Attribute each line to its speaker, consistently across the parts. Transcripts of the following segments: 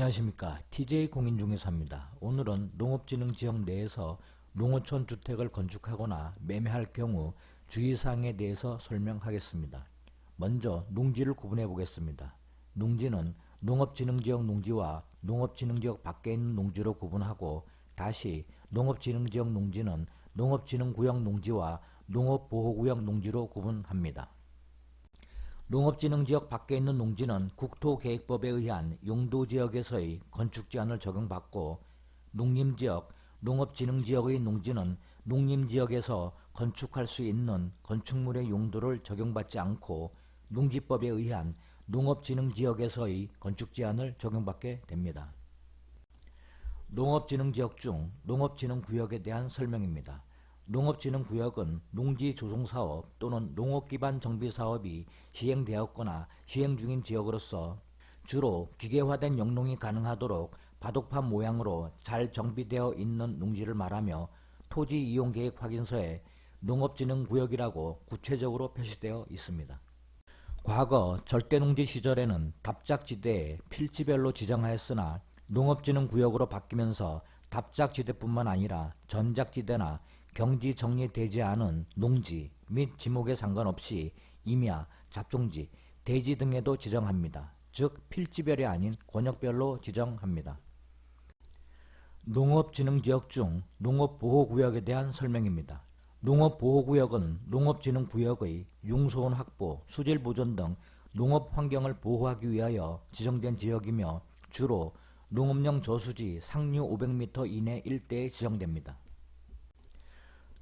Speaker 1: 안녕하십니까. TJ 공인중개사입니다. 오늘은 농업진흥지역 내에서 농어촌 주택을 건축하거나 매매할 경우 주의사항에 대해서 설명하겠습니다. 먼저 농지를 구분해 보겠습니다. 농지는 농업진흥지역 농지와 농업진흥지역 밖에 있는 농지로 구분하고, 다시 농업진흥지역 농지는 농업진흥구역 농지와 농업보호구역 농지로 구분합니다. 농업진흥지역 밖에 있는 농지는 국토계획법에 의한 용도지역에서의 건축제한을 적용받고, 농림지역, 농업진흥지역의 농지는 농림지역에서 건축할 수 있는 건축물의 용도를 적용받지 않고 농지법에 의한 농업진흥지역에서의 건축제한을 적용받게 됩니다. 농업진흥지역 중 농업진흥구역에 대한 설명입니다. 농업진흥구역은 농지조성사업 또는 농업기반 정비사업이 시행되었거나 시행 중인 지역으로서 주로 기계화된 영농이 가능하도록 바둑판 모양으로 잘 정비되어 있는 농지를 말하며, 토지이용계획 확인서에 농업진흥구역이라고 구체적으로 표시되어 있습니다. 과거 절대농지 시절에는 답작지대에 필지별로 지정하였으나 농업진흥구역으로 바뀌면서 답작지대뿐만 아니라 전작지대나 경지 정리되지 않은 농지 및 지목에 상관없이 임야, 잡종지, 대지 등에도 지정합니다. 즉 필지별이 아닌 권역별로 지정합니다. 농업진흥지역 중 농업보호구역에 대한 설명입니다. 농업보호구역은 농업진흥구역의 융소원 확보, 수질보존 등 농업환경을 보호하기 위하여 지정된 지역이며, 주로 농업용 저수지 상류 500m 이내 일대에 지정됩니다.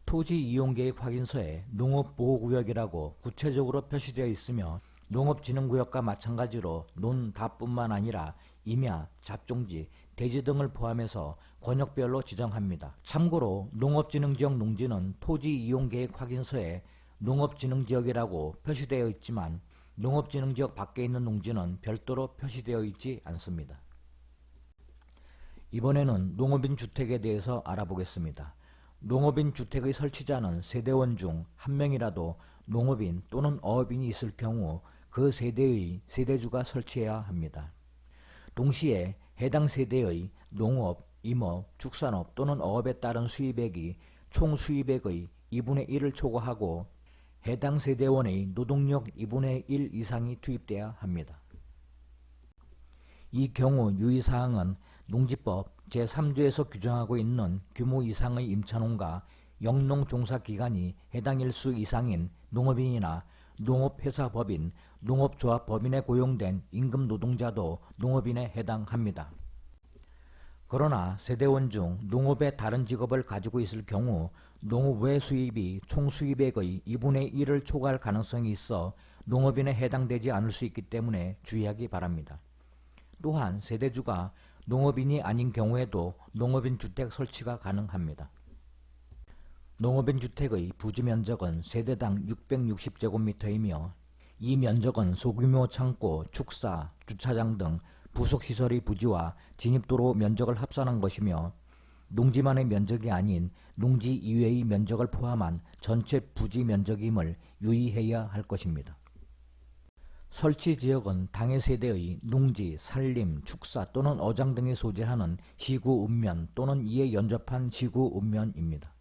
Speaker 1: 토지이용계획 확인서에 농업보호구역이라고 구체적으로 표시되어 있으며, 농업진흥구역과 마찬가지로 논답뿐만 아니라 임야, 잡종지, 대지 등을 포함해서 권역별로 지정합니다. 참고로 농업진흥지역 농지는 토지이용계획 확인서에 농업진흥지역이라고 표시되어 있지만 농업진흥지역 밖에 있는 농지는 별도로 표시되어 있지 않습니다. 이번에는 농업인 주택에 대해서 알아보겠습니다. 농업인 주택의 설치자는 세대원 중 한 명이라도 농업인 또는 어업인이 있을 경우 그 세대의 세대주가 설치해야 합니다. 동시에 해당 세대의 농업, 임업, 축산업 또는 어업에 따른 수입액이 총 수입액의 2분의 1을 초과하고 해당 세대원의 노동력 2분의 1 이상이 투입돼야 합니다. 이 경우 유의사항은 농지법 제3조에서 규정하고 있는 규모 이상의 임차농가, 영농종사기간이 해당 일수 이상인 농업인이나 농업회사법인, 농업조합법인에 고용된 임금노동자도 농업인에 해당합니다. 그러나 세대원 중 농업의 다른 직업을 가지고 있을 경우 농업 외 수입이 총 수입액의 2분의 1을 초과할 가능성이 있어 농업인에 해당되지 않을 수 있기 때문에 주의하기 바랍니다. 또한 세대주가 농업인이 아닌 경우에도 농업인 주택 설치가 가능합니다. 농업인 주택의 부지 면적은 세대당 660제곱미터이며 이 면적은 소규모 창고, 축사, 주차장 등 부속시설의 부지와 진입도로 면적을 합산한 것이며, 농지만의 면적이 아닌 농지 이외의 면적을 포함한 전체 부지 면적임을 유의해야 할 것입니다. 설치지역은 당해 세대의 농지, 산림, 축사 또는 어장 등이 소재하는 시구 읍면 또는 이에 연접한 시구 읍면입니다.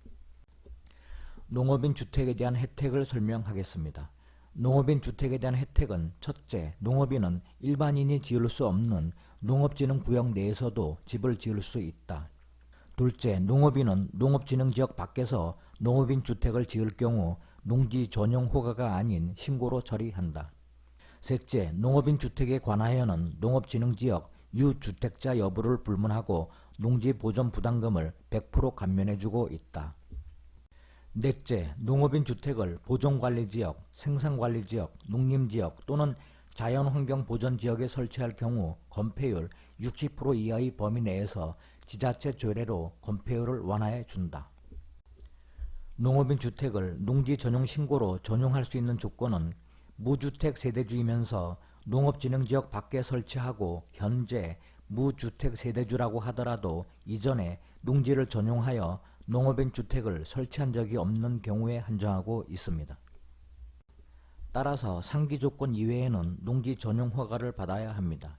Speaker 1: 농업인 주택에 대한 혜택을 설명하겠습니다. 농업인 주택에 대한 혜택은 첫째, 농업인은 일반인이 지을 수 없는 농업진흥구역 내에서도 집을 지을 수 있다. 둘째, 농업인은 농업진흥지역 밖에서 농업인 주택을 지을 경우 농지 전용 허가가 아닌 신고로 처리한다. 셋째, 농업인 주택에 관하여는 농업진흥지역 유주택자 여부를 불문하고 농지보존 부담금을 100% 감면해주고 있다. 넷째, 농업인 주택을 보존관리지역, 생산관리지역, 농림지역 또는 자연환경보전지역에 설치할 경우 건폐율 60% 이하의 범위 내에서 지자체 조례로 건폐율을 완화해 준다. 농업인 주택을 농지 전용 신고로 전용할 수 있는 조건은 무주택 세대주이면서 농업진흥지역 밖에 설치하고 현재 무주택 세대주라고 하더라도 이전에 농지를 전용하여 농업인 주택을 설치한 적이 없는 경우에 한정하고 있습니다. 따라서 상기 조건 이외에는 농지 전용 허가를 받아야 합니다.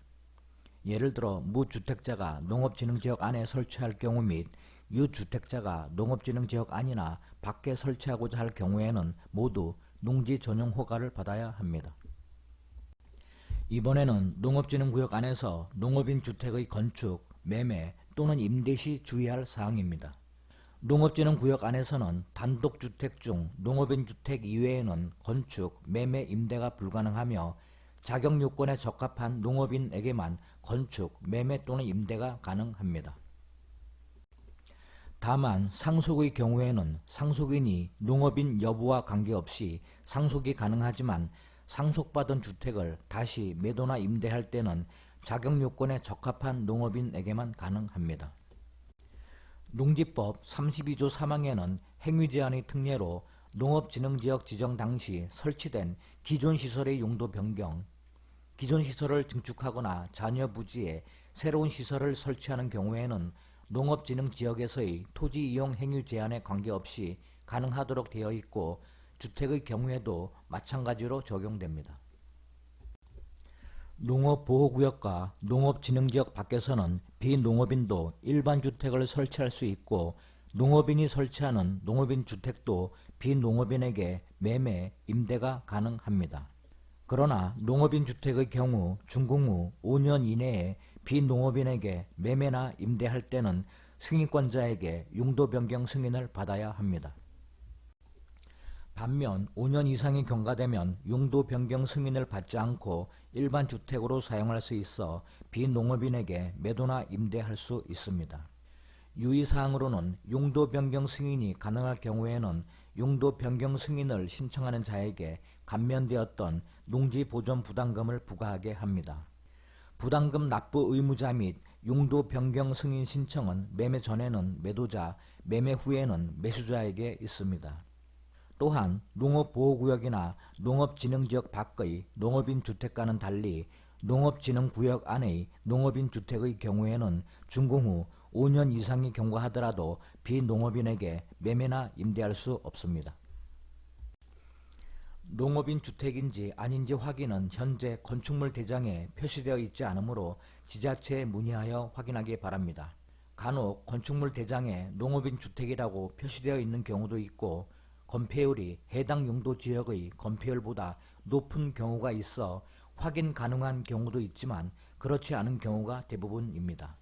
Speaker 1: 예를 들어 무주택자가 농업진흥지역 안에 설치할 경우 및 유주택자가 농업진흥지역 안이나 밖에 설치하고자 할 경우에는 모두 농지 전용 허가를 받아야 합니다. 이번에는 농업진흥구역 안에서 농업인 주택의 건축, 매매 또는 임대 시 주의할 사항입니다. 농업진흥구역 안에서는 단독주택 중 농업인 주택 이외에는 건축, 매매, 임대가 불가능하며 자격요건에 적합한 농업인에게만 건축, 매매 또는 임대가 가능합니다. 다만 상속의 경우에는 상속인이 농업인 여부와 관계없이 상속이 가능하지만 상속받은 주택을 다시 매도나 임대할 때는 자격요건에 적합한 농업인에게만 가능합니다. 농지법 32조 3항에는 행위제한의 특례로 농업진흥지역 지정 당시 설치된 기존 시설의 용도 변경, 기존 시설을 증축하거나 자녀 부지에 새로운 시설을 설치하는 경우에는 농업진흥지역에서의 토지 이용 행위 제한에 관계없이 가능하도록 되어 있고 주택의 경우에도 마찬가지로 적용됩니다. 농업보호구역과 농업진흥지역 밖에서는 비농업인도 일반 주택을 설치할 수 있고 농업인이 설치하는 농업인 주택도 비농업인에게 매매, 임대가 가능합니다. 그러나 농업인 주택의 경우 준공 후 5년 이내에 비농업인에게 매매나 임대할 때는 승인권자에게 용도 변경 승인을 받아야 합니다. 반면 5년 이상이 경과되면 용도 변경 승인을 받지 않고 일반 주택으로 사용할 수 있어 비농업인에게 매도나 임대할 수 있습니다. 유의사항으로는 용도 변경 승인이 가능할 경우에는 용도 변경 승인을 신청하는 자에게 감면되었던 농지 보존 부담금을 부과하게 합니다. 부담금 납부 의무자 및 용도 변경 승인 신청은 매매 전에는 매도자, 매매 후에는 매수자에게 있습니다. 또한 농업보호구역이나 농업진흥지역 밖의 농업인 주택과는 달리 농업진흥구역 안의 농업인 주택의 경우에는 준공 후 5년 이상이 경과하더라도 비농업인에게 매매나 임대할 수 없습니다. 농업인 주택인지 아닌지 확인은 현재 건축물 대장에 표시되어 있지 않으므로 지자체에 문의하여 확인하기 바랍니다. 간혹 건축물 대장에 농업인 주택이라고 표시되어 있는 경우도 있고 건폐율이 해당 용도 지역의 건폐율보다 높은 경우가 있어 확인 가능한 경우도 있지만 그렇지 않은 경우가 대부분입니다.